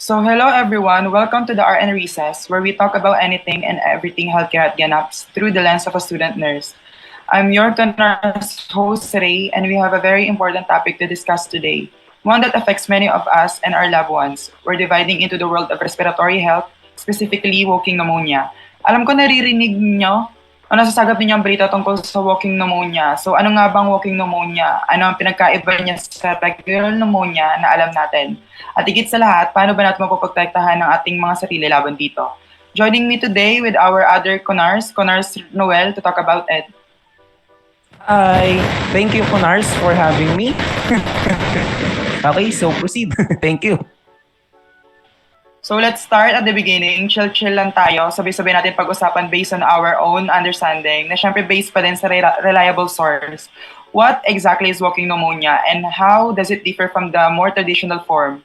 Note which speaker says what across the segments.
Speaker 1: So, hello everyone. Welcome to the RN Recess, where we talk about anything and everything healthcare at Ganaps through the lens of a student nurse. I'm your Canars host, Ray, and we have a very important topic to discuss today, one that affects many of us and our loved ones. We're dividing into the world of respiratory health, specifically walking pneumonia. Alam ko naririnig nyo o nasasagap ninyo ang balita tungkol sa walking pneumonia. So ano nga bang walking pneumonia? Ano ang pinagkaiba niya sa regular pneumonia na alam natin? At higit sa lahat, paano ba natin mapoprotektahan ng ating mga sarili laban dito? Joining me today with our other Conars Noel to talk about it.
Speaker 2: Hi, thank you, Conars, for having me. Okay, so proceed. Thank you.
Speaker 1: So let's start at the beginning. Chill-chill lang tayo. Sabay-sabay natin pag-usapan based on our own understanding na syempre based pa din sa reliable source. What exactly is walking pneumonia and how does it differ from the more traditional form?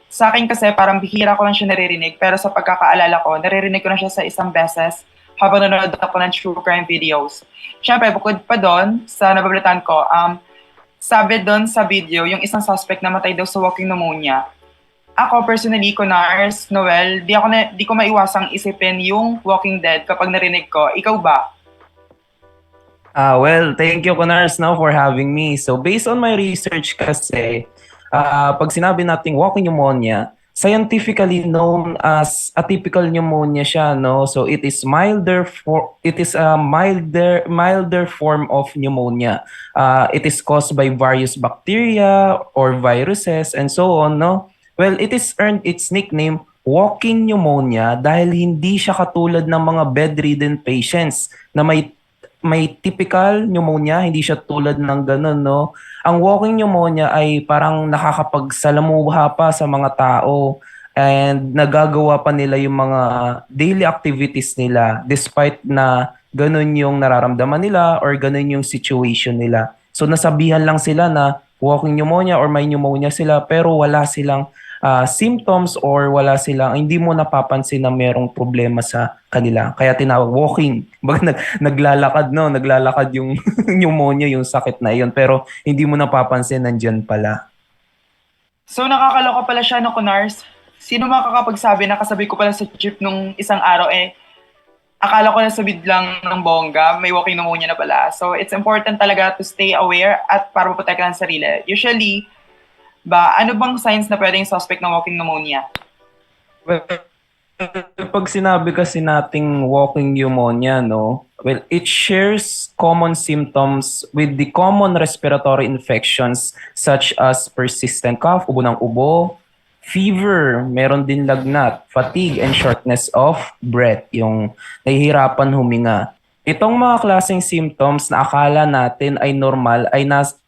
Speaker 1: Sa akin kasi parang bihira ko lang siya naririnig pero sa pagkakaalala ko, naririnig ko na siya sa isang beses habang nanonood ako ng true crime videos. Syempre, bukod pa doon, sa nababalitaan ko, sabi doon sa video, yung isang suspect na matay daw sa walking pneumonia. Ako personally, Conars, Noel, di ko maiwasang isipin yung Walking Dead kapag narinig ko. Ikaw ba?
Speaker 2: Well, thank you, Conars, now for having me. So based on my research kasi, pag sinabi nating walking pneumonia, scientifically known as atypical pneumonia siya, no? So it is a milder form of pneumonia. It is caused by various bacteria or viruses and so on, no? Well, it is earned its nickname walking pneumonia dahil hindi siya katulad ng mga bedridden patients na may typical pneumonia, hindi siya tulad ng ganun, no? Ang walking pneumonia ay parang nakakapagsalamuha pa sa mga tao and nagagawa pa nila yung mga daily activities nila despite na ganun yung nararamdaman nila or ganun yung situation nila. So nasabihan lang sila na walking pneumonia or may pneumonia sila pero wala silang symptoms or wala silang, hindi mo napapansin na merong problema sa kanila. Kaya tinawag walking. Baga naglalakad, no? Naglalakad yung pneumonia, yung sakit na yun. Pero hindi mo napapansin, nandyan pala.
Speaker 1: So nakakaloka pala siya no, Conars. Sino makakapagsabi na kasabay ko pala sa jeep nung isang araw akala ko nasabid lang ng bongga, may walking pneumonia na pala. So it's important talaga to stay aware at para maprotektahan ang sarili. Usually, ano bang signs na pwedeng suspect ng walking pneumonia?
Speaker 2: Well, pag sinabi kasi nating walking pneumonia, no? Well, it shares common symptoms with the common respiratory infections such as persistent cough, ubo ng ubo, fever, meron din lagnat, fatigue, and shortness of breath, yung nahihirapan huminga. Itong mga klaseng symptoms na akala natin ay normal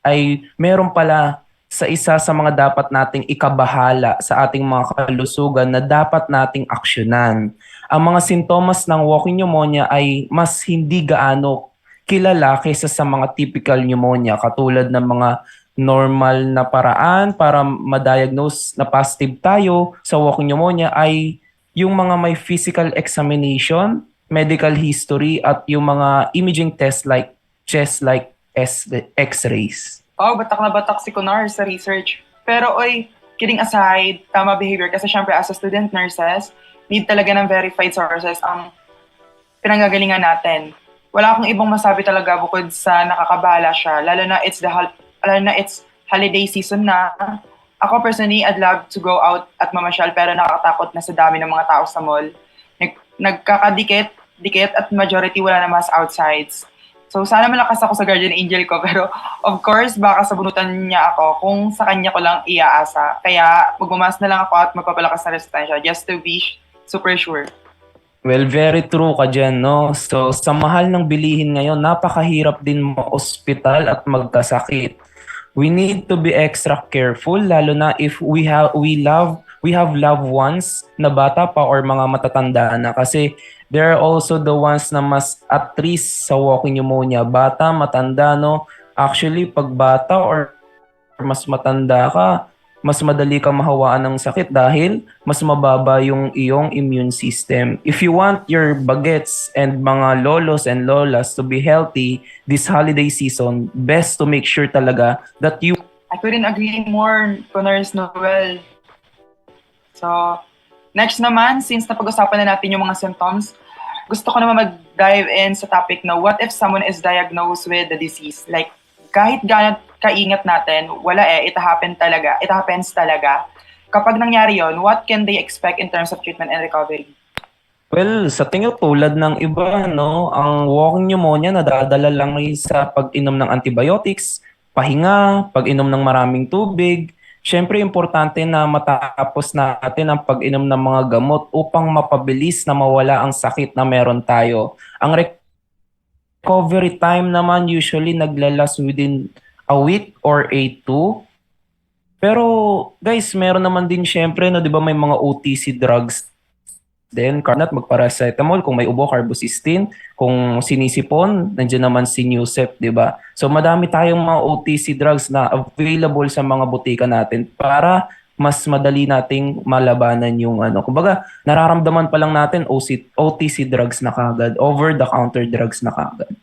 Speaker 2: ay meron pala sa isa sa mga dapat nating ikabahala sa ating mga kalusugan na dapat nating aksyonan. Ang mga sintomas ng walking pneumonia ay mas hindi gaano kilala kaysa sa mga typical pneumonia katulad ng mga normal na paraan para ma-diagnose na positive tayo sa walking pneumonia ay yung mga may physical examination, medical history at yung mga imaging test like chest like x-rays.
Speaker 1: Oh, batak na batak si Conars sa research. Pero kidding aside, tama behavior kasi syempre as a student nurses, need talaga ng verified sources ang pinanggagalingan natin. Wala akong ibang masabi talaga bukod sa nakakabahala siya, lalo na it's holiday season na. Ako personally, I'd love to go out at mamasyal pero nakakatakot na sa dami ng mga tao sa mall. Nagkakadikit at majority wala na mas outsides. So sana malakas ako sa guardian angel ko pero of course baka sabunutan niya ako kung sa kanya ko lang iaasa. Kaya magmamas na lang ako at magpapalakas na resistensya just to be super sure.
Speaker 2: Well, very true ka dyan, no? So, sa mahal ng bilihin ngayon, napakahirap din ma-ospital at magkasakit. We need to be extra careful, lalo na if we have loved ones na bata pa or mga matatanda na kasi there are also the ones na mas at risk sa walking pneumonia. Bata, matanda, no? Actually, pag bata or mas matanda ka, mas madali kang mahawaan ng sakit dahil mas mababa yung iyong immune system. If you want your bagets and mga lolos and lolas to be healthy this holiday season, best to make sure talaga that you
Speaker 1: I couldn't agree more, Conors Noel. So, Next naman, since napag-usapan na natin yung mga symptoms, gusto ko naman mag-dive in sa topic na what if someone is diagnosed with the disease? Like, kahit gaano kaingat natin, wala it happens talaga. Kapag nangyari yon, what can they expect in terms of treatment and recovery?
Speaker 2: Well, sa tingin ko tulad ng iba, no, ang walking pneumonia nadadala lang rin sa pag-inom ng antibiotics, pahinga, pag-inom ng maraming tubig. Siyempre, importante na matapos natin ang pag-inom ng mga gamot upang mapabilis na mawala ang sakit na meron tayo. Ang recovery time naman usually naglalas within a week or a two. Pero guys, meron naman din siyempre, no, 'di ba may mga OTC drugs din, carnat, magparacetamol, kung may ubo, carbocysteine, kung sinisipon, nandiyan naman si Newsep, 'di ba? So madami tayong mga OTC drugs na available sa mga butika natin para mas madali nating malabanan yung ano. Kumbaga, nararamdaman pa lang natin OTC drugs na kagad, over the counter drugs na kagad.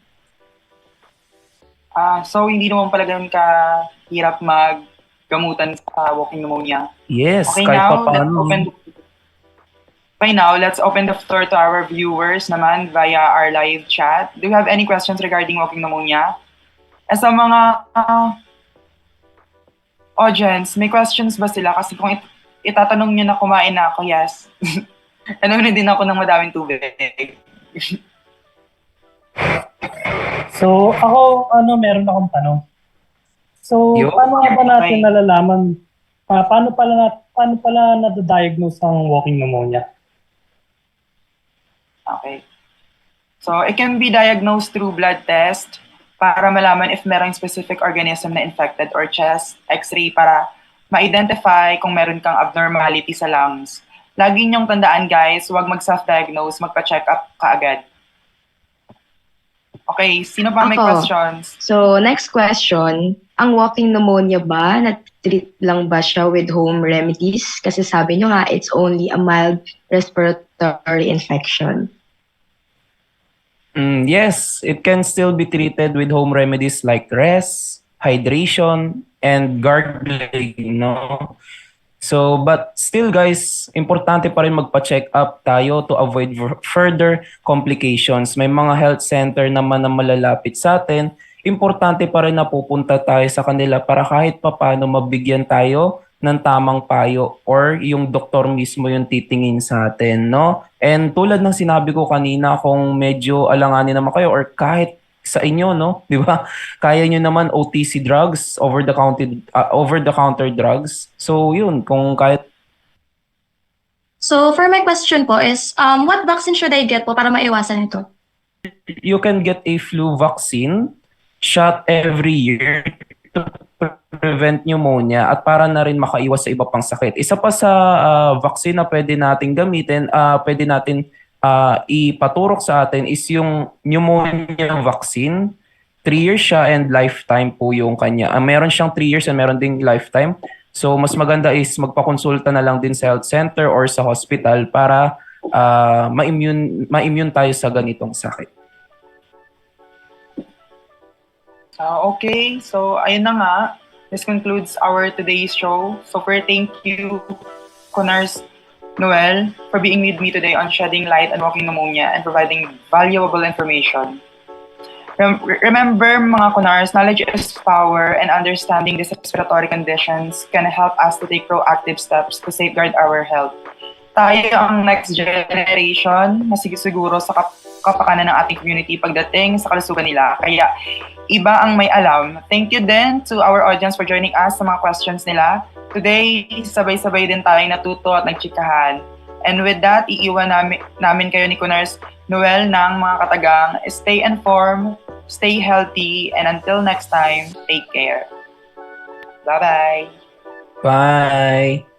Speaker 1: So, hindi naman pala ganun kahirap maggamutan sa walking pneumonia.
Speaker 2: Yes,
Speaker 1: Okay,
Speaker 2: kahit
Speaker 1: now,
Speaker 2: pa paano.
Speaker 1: let's open the floor to our viewers naman via our live chat. Do you have any questions regarding walking pneumonia? Sa mga audience, may questions ba sila? Kasi kung itatanong nyo na kumain na ako, yes. Ano din ako ng madaming tubig.
Speaker 3: So, ako, meron akong tanong. So,
Speaker 2: Yo.
Speaker 3: paano nga ba natin
Speaker 1: Okay.
Speaker 3: nalalaman, paano pala na-diagnose ang walking pneumonia?
Speaker 1: Okay. So, it can be diagnosed through blood test para malaman if merong specific organism na infected or chest x-ray para ma-identify kung meron kang abnormality sa lungs. Lagi niyong tandaan guys, huwag mag-self-diagnose, magpa-check up kaagad. Okay, sino pa may
Speaker 4: Ako.
Speaker 1: questions?
Speaker 4: So, next question. Ang walking pneumonia ba, na-treat lang ba siya with home remedies? Kasi sabi nyo nga, it's only a mild respiratory infection.
Speaker 2: Yes, it can still be treated with home remedies like rest, hydration, and gargling, no? So, but still guys, importante pa rin magpa-check up tayo to avoid further complications. May mga health center naman na malalapit sa atin. Importante pa rin na pupunta tayo sa kanila para kahit papaano mabigyan tayo ng tamang payo or yung doktor mismo yung titingin sa atin, no? And tulad ng sinabi ko kanina, kung medyo alanganin naman kayo or kahit sa inyo, no? 'Di ba? Kaya nyo naman OTC drugs, over the counter drugs. So, yun, kung kahit
Speaker 5: So, for my question po is, what vaccine should I get po para maiwasan ito?
Speaker 2: you can get a flu vaccine shot every year to prevent pneumonia at para na rin makaiwas sa iba pang sakit. Isa pa sa vaccine na pwede nating gamitin, pwede natin ipaturok sa atin is yung pneumonia vaccine. 3 years siya and lifetime po yung kanya. Meron siyang 3 years and meron ding lifetime. So mas maganda is magpakonsulta na lang din sa health center or sa hospital para ma-immune tayo sa ganitong sakit.
Speaker 1: Okay, so ayun na nga. This concludes our today's show. So thank you, Kunars Noel, for being with me today on Shedding Light on Walking Pneumonia and providing valuable information. Remember mga Kunars, knowledge is power and understanding these respiratory conditions can help us to take proactive steps to safeguard our health. Tayo ang next generation na siguro sa kapakanan ng ating community pagdating sa kalusugan nila. Kaya iba ang may alam. Thank you din to our audience for joining us sa mga questions nila. Today, sabay-sabay din tayong natuto at nagchikahan. And with that, iiwan namin kayo ni Kunars Noel ng mga katagang stay informed, stay healthy, and until next time, take care. Bye-bye!
Speaker 2: Bye!